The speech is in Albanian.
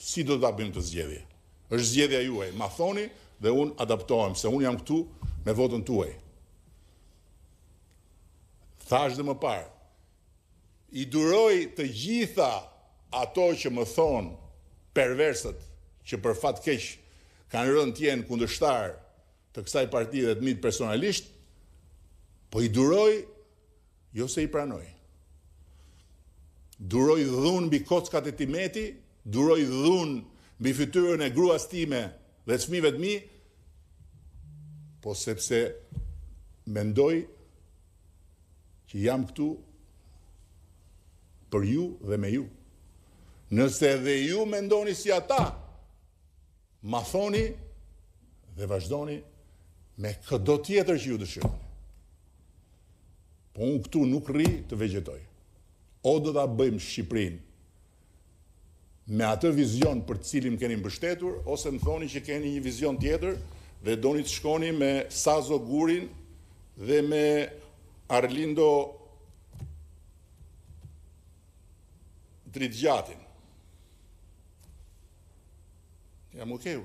si do ta bëjmë të zgjedhje. Është zgjedhja juaj. Ma thoni dhe unë adaptohem, se unë jam këtu me votën tuaj. Thash dhe më parë, i duroj të gjitha ato që më thonë perversët që për fat keq kanë rënë të jenë kundërshtar të kësaj partie dhe të mitë personalisht, po i duroj, jo se i pranoj. Duroj dhunë mbi kockat e Timeti, duroj dhunë mbi fytyrën e gruas time dhe të fëmijëve të mi, po sepse mendoj që jam këtu për ju dhe me ju. Nëse dhe ju mendoni si ata, ma thoni dhe vazhdoni me çdo tjetër që ju dëshironi. Po unë këtu nuk rri të vegjetoj. O do ta bëjmë Shqipërinë me atë vizion për të cilin keni mbështetur, ose më thoni që keni një vizion tjetër dhe doni të shkoni me Sazo Gurin dhe me Arlindo Dritgjatin. Jam okej.